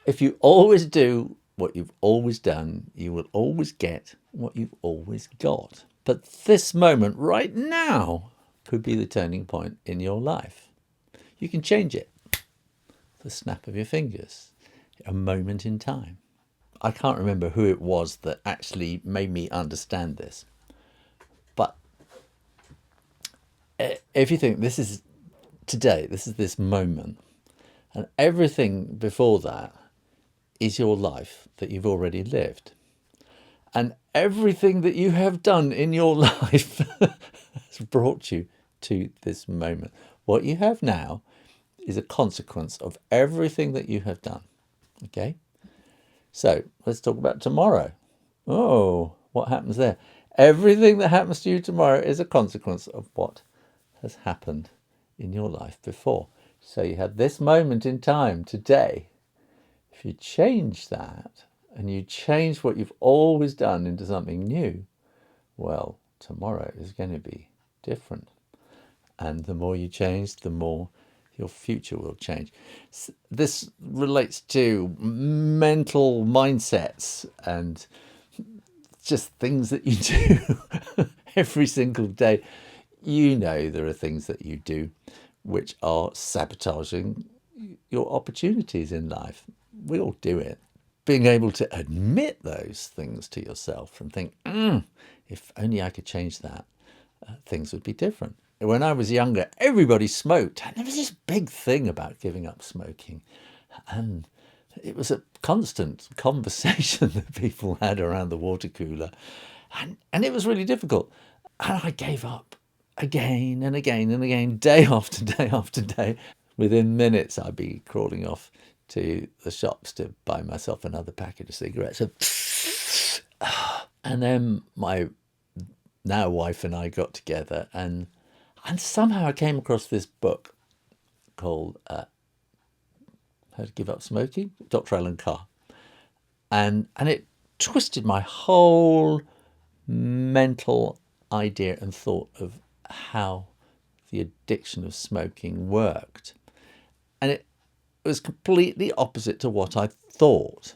If you always do what you've always done, you will always get what you've always got. But this moment right now could be the turning point in your life. You can change it. The snap of your fingers. A moment in time. I can't remember who it was that actually made me understand this. But if you think this is today, this is this moment, and everything before that is your life that you've already lived. And everything that you have done in your life has brought you to this moment. What you have now is a consequence of everything that you have done. Okay? So let's talk about tomorrow. Oh, what happens there? Everything that happens to you tomorrow is a consequence of what has happened in your life before. So you have this moment in time today. If you change that and you change what you've always done into something new, well, tomorrow is going to be different. And the more you change, the more your future will change. This relates to mental mindsets and just things that you do every single day. You know there are things that you do which are sabotaging your opportunities in life. We all do it. Being able to admit those things to yourself and think, if only I could change that, things would be different. When I was younger, everybody smoked. And there was this big thing about giving up smoking. And it was a constant conversation that people had around the water cooler. And it was really difficult. And I gave up again and again and again, day after day after day. Within minutes, I'd be crawling off to the shops to buy myself another packet of cigarettes. And then my now wife and I got together, and somehow I came across this book called How to Give Up Smoking, Dr. Alan Carr. And it twisted my whole mental idea and thought of how the addiction of smoking worked. And it was completely opposite to what I thought.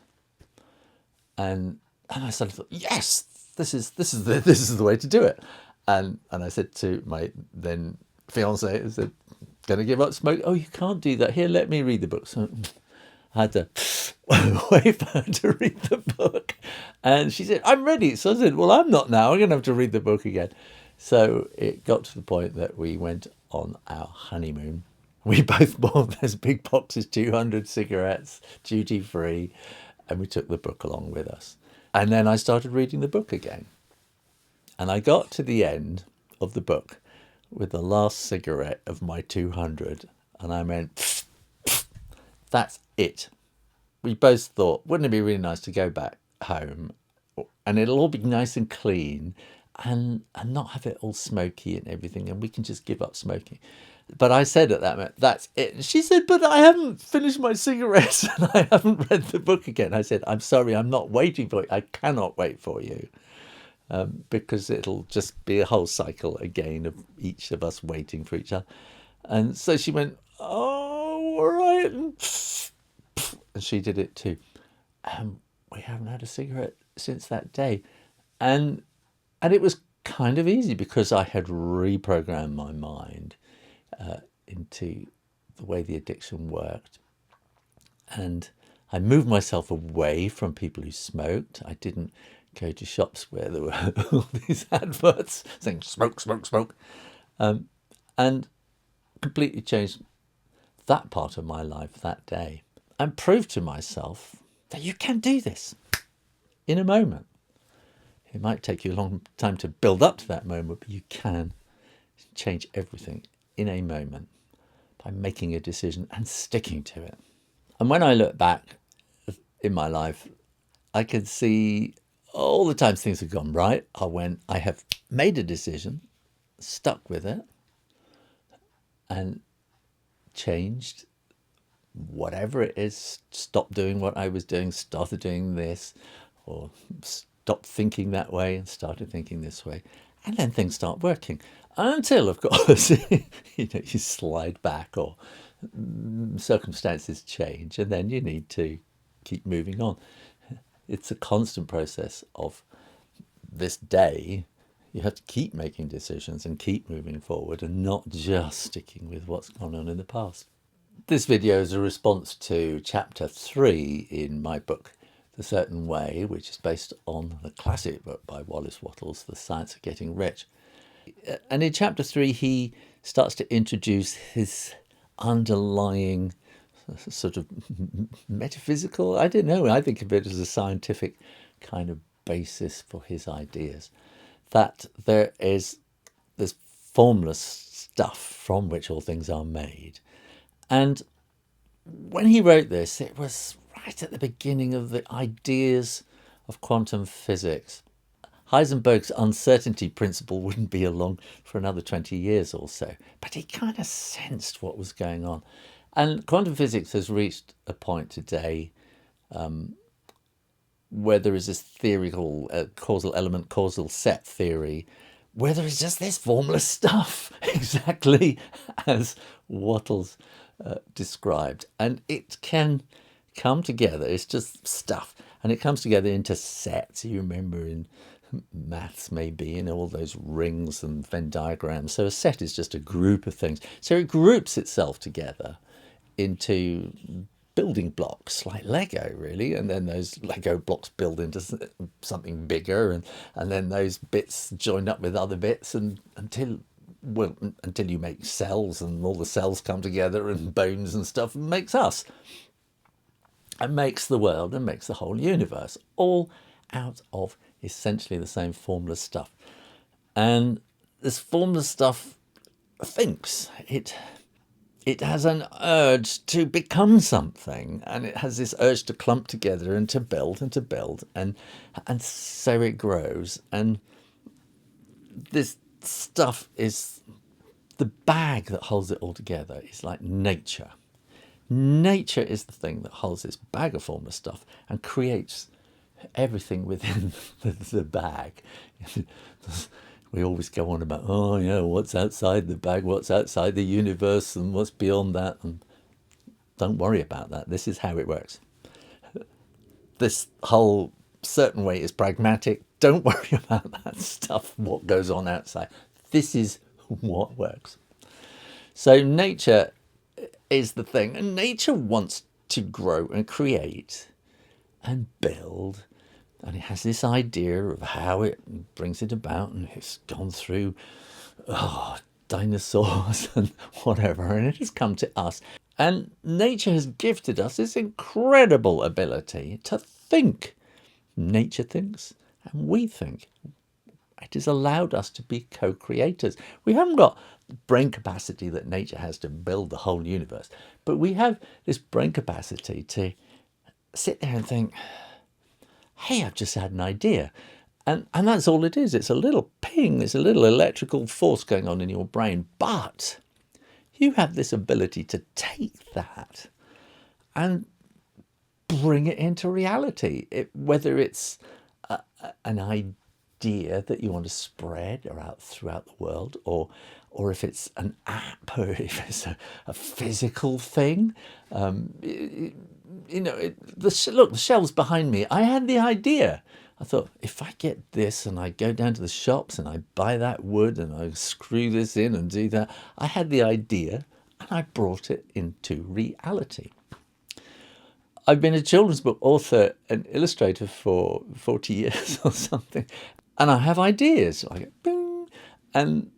And I suddenly thought, yes, this is the way to do it. And I said to my then fiance, I said, going to give up smoke? Oh, you can't do that. Here, let me read the book. So I had to wait for her to read the book. And she said, I'm ready. So I said, well, I'm not now. I'm going to have to read the book again. So it got to the point that we went on our honeymoon. We both bought those big boxes, 200 cigarettes, duty free, and we took the book along with us. And then I started reading the book again. And I got to the end of the book with the last cigarette of my 200. And I went, that's it. We both thought, wouldn't it be really nice to go back home and it'll all be nice and clean and not have it all smoky and everything, and we can just give up smoking. But I said at that moment, that's it. And she said, but I haven't finished my cigarettes and I haven't read the book again. I said, I'm sorry, I'm not waiting for you. I cannot wait for you. Because it'll just be a whole cycle again of each of us waiting for each other. And so she went, oh, all right. And she did it too. We haven't had a cigarette since that day. And it was kind of easy because I had reprogrammed my mind into the way the addiction worked. And I moved myself away from people who smoked. I didn't go to shops where there were all these adverts saying smoke, smoke, smoke. And completely changed that part of my life that day. And proved to myself that you can do this in a moment. It might take you a long time to build up to that moment, but you can change everything in a moment by making a decision and sticking to it. And when I look back in my life, I can see all the times things have gone right are when I have made a decision, stuck with it, and changed whatever it is, stopped doing what I was doing, started doing this, or stopped thinking that way and started thinking this way. And then things start working until, of course, you slide back or circumstances change, and then you need to keep moving on. It's a constant process of this day. You have to keep making decisions and keep moving forward and not just sticking with what's gone on in the past. This video is a response to chapter 3 in my book, The Certain Way, which is based on the classic book by Wallace Wattles, The Science of Getting Rich. And in chapter 3, he starts to introduce his underlying sort of metaphysical, I don't know, I think of it as a scientific kind of basis for his ideas, that there is this formless stuff from which all things are made. And when he wrote this, it was right at the beginning of the ideas of quantum physics. Heisenberg's uncertainty principle wouldn't be along for another 20 years or so, but he kind of sensed what was going on. And quantum physics has reached a point today where there is this theory called causal element, causal set theory, where there is just this formless stuff, exactly as Wattles described. And it can come together, it's just stuff, and it comes together into sets. You remember in maths maybe, in all those rings and Venn diagrams. So a set is just a group of things. So it groups itself together into building blocks like Lego, really, and then those Lego blocks build into something bigger, and then those bits join up with other bits, and until you make cells, and all the cells come together, and bones and stuff, and makes us, and makes the world, and makes the whole universe, all out of essentially the same formless stuff. And this formless stuff thinks. It has an urge to become something, and it has this urge to clump together and to build, and so it grows. And this stuff is the bag that holds it all together. It's like nature. Nature is the thing that holds this bag of formless stuff and creates everything within the bag. We always go on about, oh yeah, what's outside the bag, what's outside the universe, and what's beyond that. And don't worry about that. This is how it works. This whole certain way is pragmatic. Don't worry about that stuff, what goes on outside. This is what works. So nature is the thing, and nature wants to grow and create and build. And it has this idea of how it brings it about, and it's gone through dinosaurs and whatever, and it has come to us. And nature has gifted us this incredible ability to think. Nature thinks, and we think. It has allowed us to be co-creators. We haven't got brain capacity that nature has to build the whole universe, but we have this brain capacity to sit there and think, hey, I've just had an idea. And that's all it is. It's a little ping. It's a little electrical force going on in your brain. But you have this ability to take that and bring it into reality. Whether it's an idea that you want to spread or out throughout the world, or if it's an app, or if it's a physical thing. Look, the shelves behind me, I had the idea. I thought, if I get this and I go down to the shops and I buy that wood and I screw this in and do that, I had the idea and I brought it into reality. I've been a children's book author and illustrator for 40 years or something, and I have ideas. I go, bing, and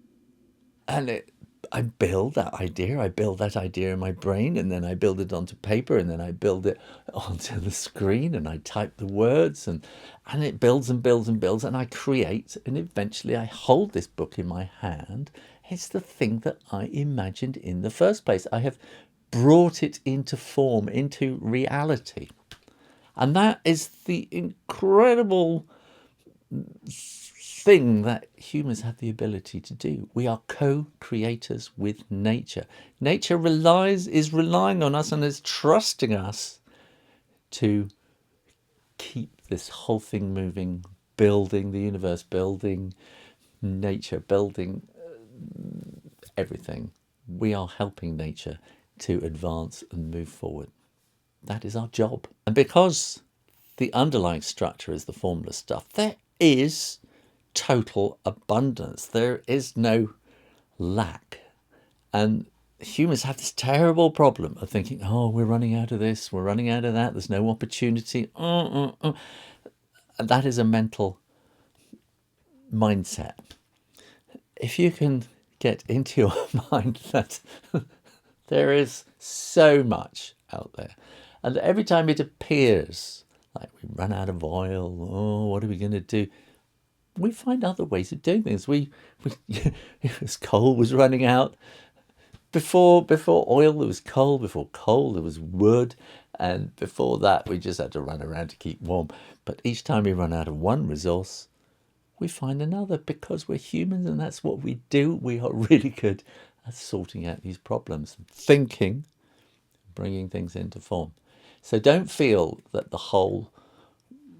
I build that idea in my brain, and then I build it onto paper, and then I build it onto the screen, and I type the words, and it builds and builds and builds, and I create, and eventually I hold this book in my hand. It's the thing that I imagined in the first place. I have brought it into form, into reality. And that is the incredible thing that humans have the ability to do. We are co-creators with nature. Nature is relying on us and is trusting us to keep this whole thing moving, building the universe, building nature, building everything. We are helping nature to advance and move forward. That is our job. And because the underlying structure is the formless stuff, there is total abundance. There is no lack. And humans have this terrible problem of thinking, oh, we're running out of this, we're running out of that, there's no opportunity. And that is a mental mindset. If you can get into your mind that there is so much out there, and every time it appears like we run out of oil, oh, what are we going to do? We find other ways of doing things. As coal was running out, before oil there was coal, before coal there was wood, and before that we just had to run around to keep warm. But each time we run out of one resource, we find another, because we're humans and that's what we do. We are really good at sorting out these problems, thinking, bringing things into form. So don't feel that the whole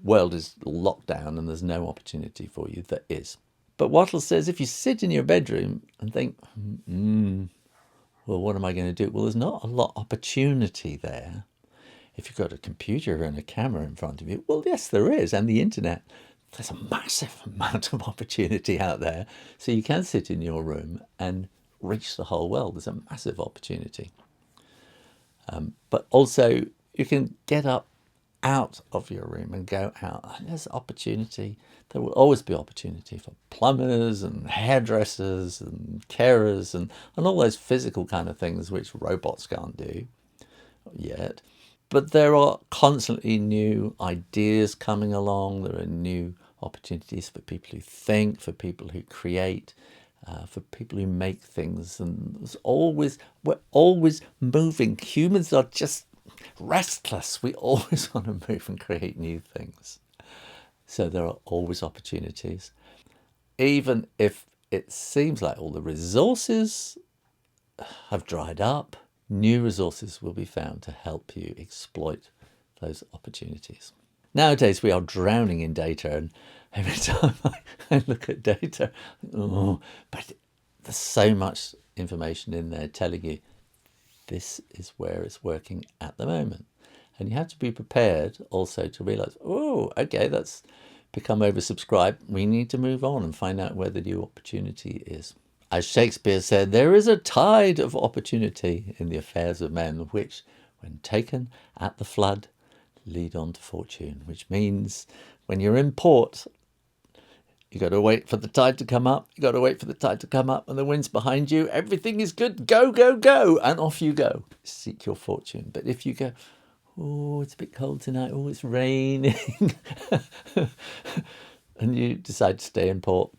world is locked down and there's no opportunity for you. There is. But Wattles says if you sit in your bedroom and think, well, what am I going to do? Well, there's not a lot of opportunity there. If you've got a computer and a camera in front of you, well, yes, there is. And the internet, there's a massive amount of opportunity out there. So you can sit in your room and reach the whole world. There's a massive opportunity. But also you can get up out of your room and go out. There's opportunity. There will always be opportunity for plumbers and hairdressers and carers and all those physical kind of things which robots can't do yet. But there are constantly new ideas coming along. There are new opportunities for people who think, for people who create, for people who make things. And we're always moving. Humans are just restless. We always want to move and create new things. So there are always opportunities. Even if it seems like all the resources have dried up, new resources will be found to help you exploit those opportunities. Nowadays, we are drowning in data, and every time I look at data, but there's so much information in there telling you this is where it's working at the moment. And you have to be prepared also to realize, oh, okay, that's become oversubscribed. We need to move on and find out where the new opportunity is. As Shakespeare said, there is a tide of opportunity in the affairs of men, which, when taken at the flood, lead on to fortune, which means when you're in port, you got to wait for the tide to come up. You got to wait for the tide to come up, and the wind's behind you. Everything is good. Go, go, go. And off you go. Seek your fortune. But if you go, oh, it's a bit cold tonight. Oh, it's raining. And you decide to stay in port.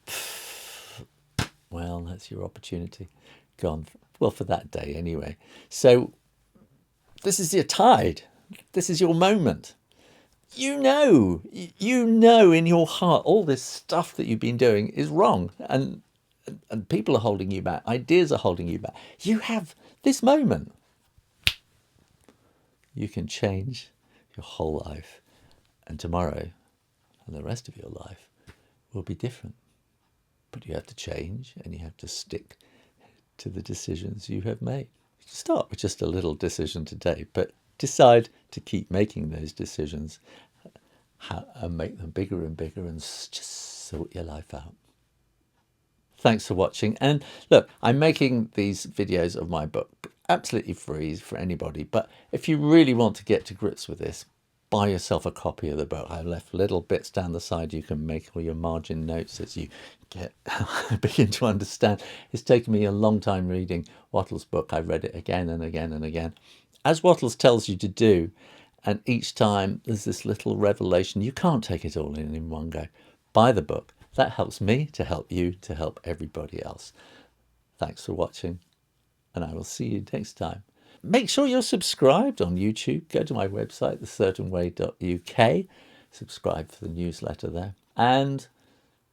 Well, that's your opportunity. Gone. Well, for that day anyway. So this is your tide. This is your moment. You know in your heart all this stuff that you've been doing is wrong, and people are holding you back. Ideas are holding you back. You have this moment. You can change your whole life, and tomorrow and the rest of your life will be different. But you have to change, and you have to stick to the decisions you have made. You can start with just a little decision today, but decide to keep making those decisions and make them bigger and bigger, and just sort your life out. Thanks for watching. And look, I'm making these videos of my book absolutely free for anybody. But if you really want to get to grips with this, buy yourself a copy of the book. I left little bits down the side you can make all your margin notes as you begin to understand. It's taken me a long time reading Wattles' book. I read it again and again and again, as Wattles tells you to do. And each time there's this little revelation. You can't take it all in one go. Buy the book. That helps me to help you, to help everybody else. Thanks for watching, and I will see you next time. Make sure you're subscribed on YouTube. Go to my website, thecertainway.uk. Subscribe for the newsletter there. And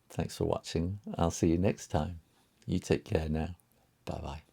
thanks for watching. I'll see you next time. You take care now. Bye-bye.